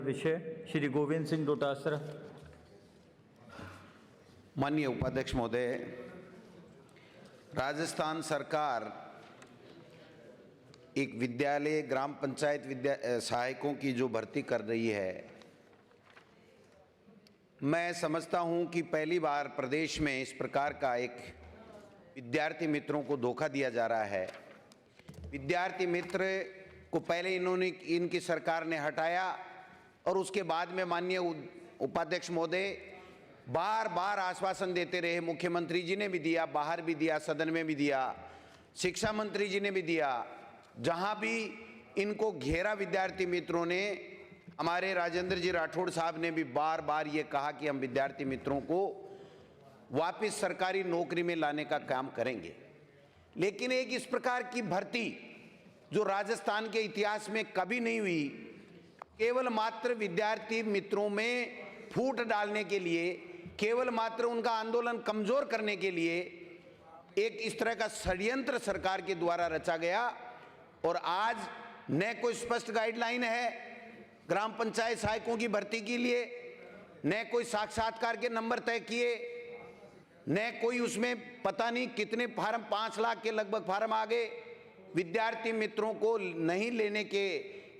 विषय श्री गोविंद सिंह डोटासरा। माननीय उपाध्यक्ष महोदय, राजस्थान सरकार एक विद्यालय ग्राम पंचायत सहायकों की जो भर्ती कर रही है, मैं समझता हूं कि पहली बार प्रदेश में इस प्रकार का एक विद्यार्थी मित्रों को धोखा दिया जा रहा है। विद्यार्थी मित्र को पहले इनकी सरकार ने हटाया और उसके बाद में माननीय उपाध्यक्ष महोदय बार बार आश्वासन देते रहे। मुख्यमंत्री जी ने भी दिया, बाहर भी दिया, सदन में भी दिया, शिक्षा मंत्री जी ने भी दिया। जहां भी इनको घेरा विद्यार्थी मित्रों ने, हमारे राजेंद्र जी राठौड़ साहब ने भी बार बार ये कहा कि हम विद्यार्थी मित्रों को वापस सरकारी नौकरी में लाने का काम करेंगे। लेकिन एक इस प्रकार की भर्ती जो राजस्थान के इतिहास में कभी नहीं हुई, केवल मात्र विद्यार्थी मित्रों में फूट डालने के लिए, केवल मात्र उनका आंदोलन कमजोर करने के लिए एक इस तरह का षड्यंत्र सरकार के द्वारा रचा गया। और आज न कोई स्पष्ट गाइडलाइन है ग्राम पंचायत सहायकों की भर्ती के लिए, न कोई साक्षात्कार के नंबर तय किए, न कोई उसमें पता नहीं कितने फार्म, 5 लाख के लगभग फार्म आ गए। विद्यार्थी मित्रों को नहीं लेने के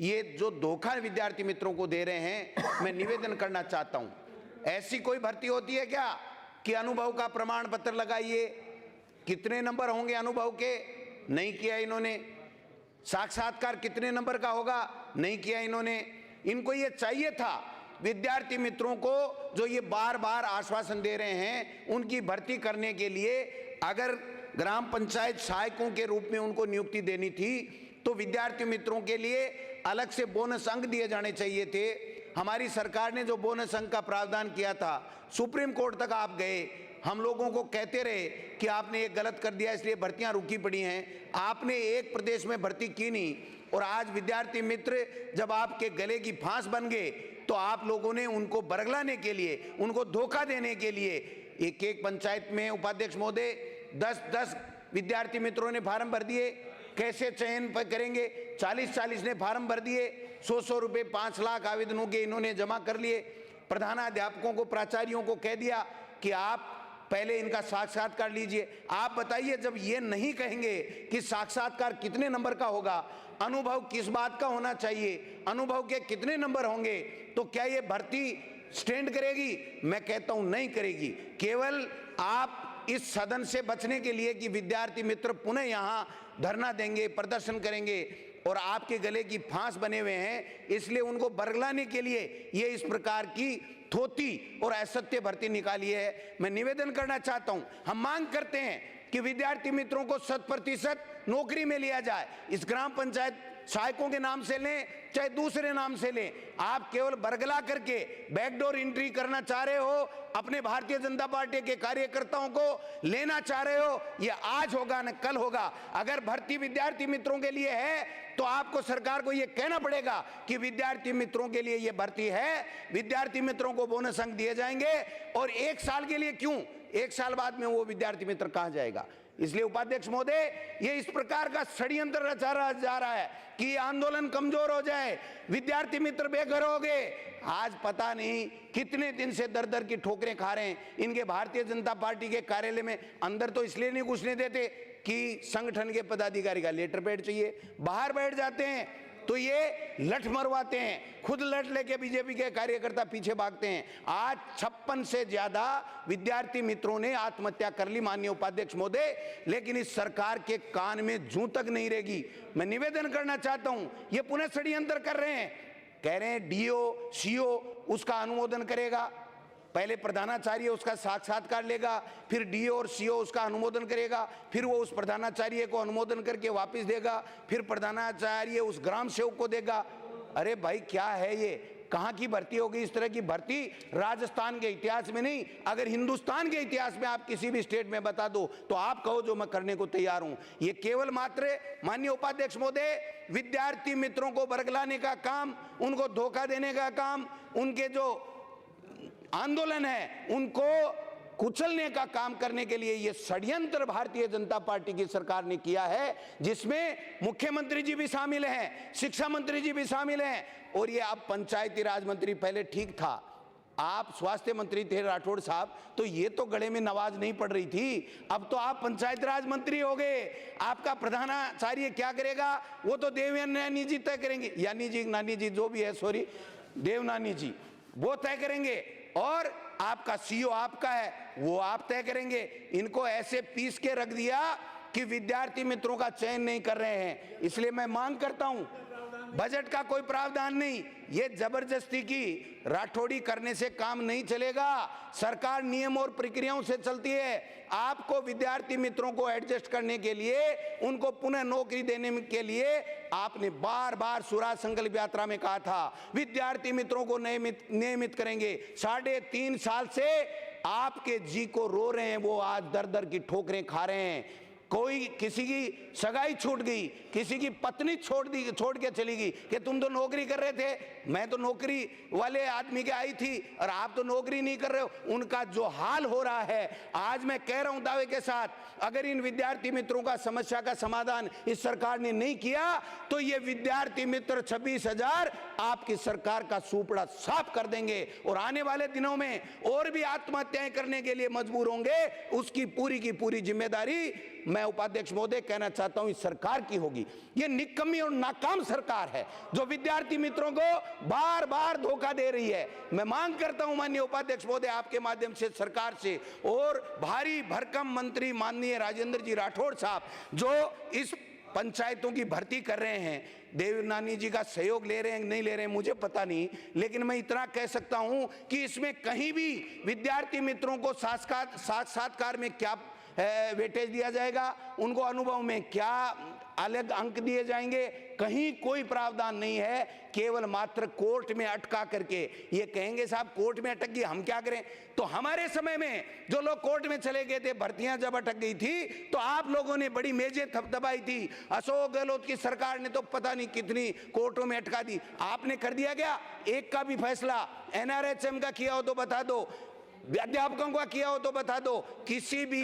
ये जो धोखा विद्यार्थी मित्रों को दे रहे हैं, मैं निवेदन करना चाहता हूं, ऐसी कोई भर्ती होती है क्या कि अनुभव का प्रमाण पत्र लगाइए, कितने नंबर होंगे अनुभव के, नहीं किया इन्होंने। साक्षात्कार कितने नंबर का होगा, नहीं किया इन्होंने। इनको ये चाहिए था विद्यार्थी मित्रों को जो ये बार बार आश्वासन दे रहे हैं उनकी भर्ती करने के लिए, अगर ग्राम पंचायत सहायकों के रूप में उनको नियुक्ति देनी थी तो विद्यार्थी मित्रों के लिए अलग से बोनस अंक दिए जाने चाहिए थे। हमारी सरकार ने जो बोनस अंक का प्रावधान किया था, सुप्रीम कोर्ट तक आप गए, हम लोगों को कहते रहे कि आपने ये गलत कर दिया इसलिए भर्तियां रुकी पड़ी हैं, आपने एक प्रदेश में भर्ती की नहीं। और आज विद्यार्थी मित्र जब आपके गले की फांस बन गए तो आप लोगों ने उनको बरगलाने के लिए, उनको धोखा देने के लिए एक एक पंचायत में उपाध्यक्ष महोदय 10-10 विद्यार्थी मित्रों ने फार्म भर दिए। कैसे चयन करेंगे? 40-40 ने फार्म भर दिए, 100-100 रुपये 5 लाख आवेदनों के इन्होंने जमा कर लिए। प्रधानाध्यापकों को, प्राचार्यों को कह दिया कि आप पहले इनका साक्षात्कार लीजिए। आप बताइए, जब ये नहीं कहेंगे कि साक्षात्कार कितने नंबर का होगा, अनुभव किस बात का होना चाहिए, अनुभव के कितने नंबर होंगे, तो क्या ये भर्ती स्टैंड करेगी? मैं कहता हूं नहीं करेगी। केवल आप इस सदन से बचने के लिए कि विद्यार्थी मित्र पुनः यहां धरना देंगे, प्रदर्शन करेंगे और आपके गले की फांस बने हुए हैं, इसलिए उनको बरगलाने के लिए ये इस प्रकार की थोती और असत्य भर्ती निकाली है। मैं निवेदन करना चाहता हूं, हम मांग करते हैं कि विद्यार्थी मित्रों को 100% नौकरी में लिया जाए। इस ग्राम पंचायत सहायकों के नाम से लें चाहे दूसरे नाम से लें, आप केवल बरगला करके बैकडोर एंट्री करना चाह रहे हो, अपने भारतीय जनता पार्टी के कार्यकर्ताओं को लेना चाह रहे हो। यह आज होगा न कल होगा। अगर भर्ती विद्यार्थी मित्रों के लिए है तो आपको सरकार को यह कहना पड़ेगा कि विद्यार्थी मित्रों के लिए यह भर्ती है, विद्यार्थी मित्रों को बोनस अंक दिए जाएंगे। और 1 साल के लिए क्यों, 1 साल बाद में वो विद्यार्थी मित्र कहां जाएगा? इसलिए उपाध्यक्ष महोदय, ये इस प्रकार का षड्यंत्र रचा जा रहा है कि आंदोलन कमजोर हो जाए, विद्यार्थी मित्र बेघर हो गए। आज पता नहीं कितने दिन से दर दर की ठोकरें खा रहे हैं। इनके भारतीय जनता पार्टी के कार्यालय में अंदर तो इसलिए नहीं घुसने देते कि संगठन के पदाधिकारी का लेटर पैड चाहिए, बाहर बैठ जाते हैं तो ये लठ मरवाते हैं, खुद लठ लेके बीजेपी के कार्यकर्ता पीछे भागते हैं। आज 56 से ज्यादा विद्यार्थी मित्रों ने आत्महत्या कर ली माननीय उपाध्यक्ष महोदय, लेकिन इस सरकार के कान में जूं तक नहीं रहेगी। मैं निवेदन करना चाहता हूं, ये पुनः षड्यंत्र कर रहे हैं, कह रहे हैं डीओ सीओ उसका अनुमोदन करेगा, पहले प्रधानाचार्य उसका साक्षात्कार लेगा, फिर डीओ और सीओ उसका अनुमोदन करेगा, फिर वो उस प्रधानाचार्य को अनुमोदन करके वापस देगा, फिर प्रधानाचार्य उस ग्राम सेवक को देगा। अरे भाई, क्या है ये? कहां की भर्ती होगी? इस तरह की भर्ती राजस्थान के इतिहास में नहीं, अगर हिंदुस्तान के इतिहास में आप किसी भी स्टेट में बता दो तो आप कहो जो मैं करने को तैयार हूं। ये केवल मात्र माननीय उपाध्यक्ष महोदय विद्यार्थी मित्रों को बरगलाने का काम, उनको धोखा देने का काम, उनके जो आंदोलन है उनको कुचलने का काम करने के लिए ये षड्यंत्र भारतीय जनता पार्टी की सरकार ने किया है, जिसमें मुख्यमंत्री जी भी शामिल हैं, शिक्षा मंत्री जी भी शामिल हैं, और ये अब पंचायती राज मंत्री। पहले ठीक था, आप स्वास्थ्य मंत्री थे राठौड़ साहब, तो ये तो गले में नवाज नहीं पड़ रही थी। अब तो आप पंचायत राज मंत्री हो गए। आपका प्रधानाचार्य क्या करेगा वो तो देवनानी जी तय करेंगे, यानी जी नानी जी जो भी है, सॉरी, देवनानी जी वो तय करेंगे, और आपका सीईओ आपका है, वो आप तय करेंगे। इनको ऐसे पीस के रख दिया कि विद्यार्थी मित्रों का चयन नहीं कर रहे हैं। इसलिए मैं मांग करता हूं, बजट का कोई प्रावधान नहीं, ये जबरदस्ती की राठौड़ी करने से काम नहीं चलेगा। सरकार नियम और प्रक्रियाओं से चलती है। आपको विद्यार्थी मित्रों को एडजस्ट करने के लिए, उनको पुनः नौकरी देने के लिए आपने बार बार स्वराज संकल्प यात्रा में कहा था विद्यार्थी मित्रों को नियमित करेंगे। 3.5 साल से आपके जी को रो रहे हैं, वो आज दर दर की ठोकरें खा रहे हैं। कोई किसी की सगाई छूट गई, किसी की पत्नी छोड़ के चली गई कि तुम तो नौकरी कर रहे थे, मैं तो नौकरी वाले आदमी के आई थी और आप तो नौकरी नहीं कर रहे हो। उनका जो हाल हो रहा है, आज मैं कह रहा हूं दावे के साथ, अगर इन विद्यार्थी मित्रों का समस्या का समाधान इस सरकार ने नहीं किया तो ये विद्यार्थी मित्र 26,000 आपकी सरकार का सूपड़ा साफ कर देंगे, और आने वाले दिनों में और भी आत्महत्याएं करने के लिए मजबूर होंगे। उसकी पूरी की पूरी जिम्मेदारी मैं उपाध्यक्ष महोदय कहना चाहता हूं इस सरकार की होगी। ये निकम्मी और नाकाम सरकार है जो विद्यार्थी मित्रों को बार बार धोखा दे रही है। मैं मांग करता हूं माननीय उपाध्यक्ष महोदय आपके माध्यम से सरकार से, और भारी भरकम मंत्री माननीय राजेंद्र जी राठौड़ साहब जो इस पंचायतों की भर्ती कर रहे हैं, देवनानी जी का सहयोग ले रहे हैं नहीं ले रहे हैं मुझे पता नहीं, लेकिन मैं इतना कह सकता हूं कि इसमें कहीं भी विद्यार्थी मित्रों को साक्षात्कार में क्या वेटेज दिया जाएगा, उनको अनुभव में क्या अलग अंक दिए जाएंगे, कहीं कोई प्रावधान नहीं है। केवल मात्र कोर्ट में अटका करके ये कहेंगे साहब कोर्ट में अटक गई, हम क्या करें। तो हमारे समय में जो लोग कोर्ट में चले गए थे, भर्तियां जब अटक गई थी तो आप लोगों ने बड़ी मेजें थपथपाई थी। अशोक गहलोत की सरकार ने तो पता नहीं कितनी कोर्टों में अटका दी, आपने कर दिया क्या एक का भी फैसला? एनआरएचएम का किया हो तो बता दो, अध्यापकों का किया हो तो बता दो, किसी भी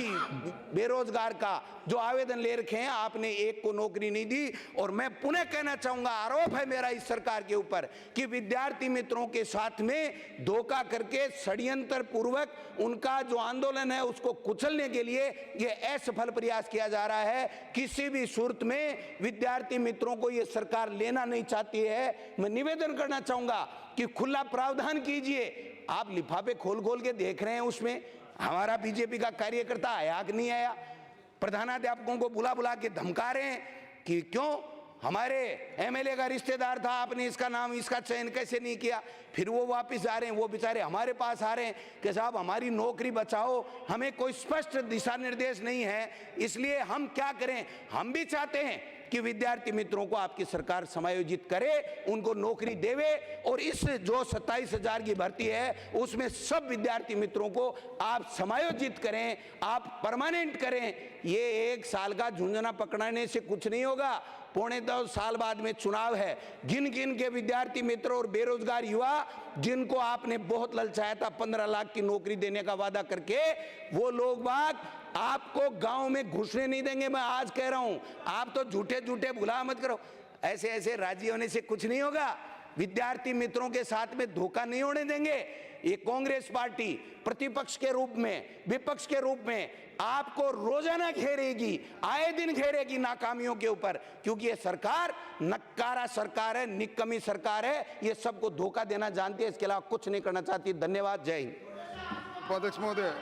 बेरोजगार का जो आवेदन ले रखे हैं आपने एक को नौकरी नहीं दी। और मैं पुनः कहना चाहूंगा, आरोप है मेरा इस सरकार के ऊपर कि विद्यार्थी मित्रों के साथ में धोखा करके षड्यंत्र पूर्वक उनका जो आंदोलन है उसको कुचलने के लिए ये असफल प्रयास किया जा रहा है। किसी भी सूरत में विद्यार्थी मित्रों को ये सरकार लेना नहीं चाहती है। मैं निवेदन करना चाहूंगा कि खुला प्रावधान कीजिए। आप लिफाफे खोल खोल के देख रहे हैं, उसमें हमारा बीजेपी का कार्यकर्ता आया कि नहीं आया, प्रधानाध्यापकों को बुला बुला के धमका रहे हैं कि क्यों हमारे एमएलए का रिश्तेदार था, आपने इसका नाम इसका चयन कैसे नहीं किया। फिर वो वापस आ रहे हैं, वो बेचारे हमारे पास आ रहे हैं कि साहब हमारी नौकरी बचाओ, हमें कोई स्पष्ट दिशा निर्देश नहीं है, इसलिए हम क्या करें। हम भी चाहते हैं कि विद्यार्थी मित्रों को आपकी सरकार समायोजित करे, उनको नौकरी देवे, और इस जो 27,000 की भर्ती है उसमें सब विद्यार्थी मित्रों को आप समायोजित करें, आप परमानेंट करें। ये 1 साल का झुंझुना पकड़ाने से कुछ नहीं होगा। 2.25 साल बाद में चुनाव है। गिन गिन के विद्यार्थी मित्र और बेरोजगार युवा जिनको आपने बहुत ललचाया था 15 लाख की नौकरी देने का वादा करके, वो लोग बात आपको गांव में घुसने नहीं देंगे। मैं आज कह रहा हूं, आप तो झूठे झूठे भुला मत करो, ऐसे ऐसे राजी होने से कुछ नहीं होगा। विद्यार्थी मित्रों के साथ में धोखा नहीं होने देंगे। ये कांग्रेस पार्टी प्रतिपक्ष के रूप में, विपक्ष के रूप में आपको रोजाना घेरेगी, आए दिन घेरेगी नाकामियों के ऊपर, क्योंकि ये सरकार नक्कारा सरकार है, निकम्मी सरकार है, ये सबको धोखा देना जानती है, इसके अलावा कुछ नहीं करना चाहती। धन्यवाद, जय हिंद। उपाध्यक्ष महोदय।